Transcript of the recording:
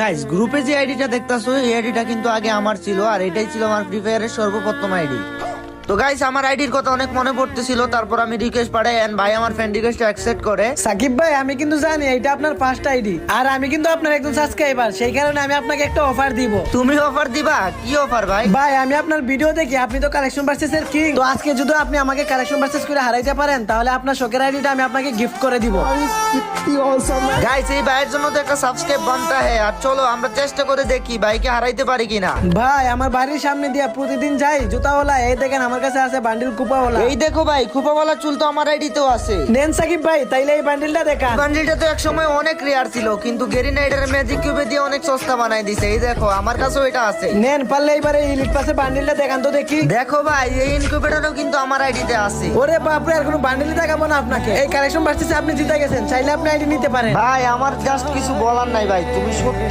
Guys গ্রুপে যে আইডিটা দেখতাছো এই আইডিটা কিন্তু আগে আমার ছিল, আর এটাই ছিল আমার ফ্রি ফায়ারের সর্বপ্রথম আইডি। তো গাইস আমার আইডির কথা অনেক মনে পড়তেছিল, তারপর আমি রিকোয়েস্ট পাঠাই এন্ড ভাই আমার ফ্রেন্ড রিকোয়েস্ট অ্যাকসেপ্ট করে। সাকিব ভাই, আমি কিন্তু জানি এটা আপনার ফার্স্ট আইডি, আর আমি কিন্তু আপনার একজন সাবস্ক্রাইবার, সেই কারণে আমি আপনাকে একটা অফার দিব। তুমি অফার দিবা? কি অফার ভাই? ভাই আমি আপনার ভিডিও দেখি, আপনি তো কালেকশন ভার্সেস এর কিং। তো আজকে যদি আপনি আমাকে কালেকশন ভার্সেস করে হারাইতে পারেন, তাহলে আপনার শখের আইডিটা আমি আপনাকে গিফট করে দিব। গাইস এই ভাইয়ের জন্য তো একটা সাবস্ক্রাইব বানতা है, আর চলো আমরা চেষ্টা করে দেখি ভাইকে হারাইতে পারি কিনা। ভাই আমার বাড়ির সামনে দিয়া প্রতিদিন যাই জুতাওয়ালা, এই দেখেন আমার কাছে আছে বান্ডিল কুপাওয়ালা। এই দেখো ভাই খুপাওয়ালা চুল তো আমার আইডিতেও আছে। নেন সাকিব ভাই, তাইলে এই বান্ডিলটা দেখান। বান্ডিলটা তো একসময় অনেক রেয়ার ছিল, কিন্তু গেরি নাইডার ম্যাজিক কিউবে দিয়ে অনেক সস্তা বানাই দিছে। এই দেখো আমার কাছেও এটা আছে। নেন পারলে এবারে ইলিট পাসে বান্ডিলটা দেখান তো দেখি। দেখো ভাই এই ইনকিউবেটরও কিন্তু আমার আইডিতে আছে। ওরে বাপরে, আর কোনো বান্ডিলই দেখাবো না আপনাকে। এই কালেকশন ভার্সেসে আপনি জিতে গেছেন, চাইলে আপনি আইডি নিতে পারেন। ভাই আমার জাস্ট কিছু বলার নাই ভাই, তুমি সত্যি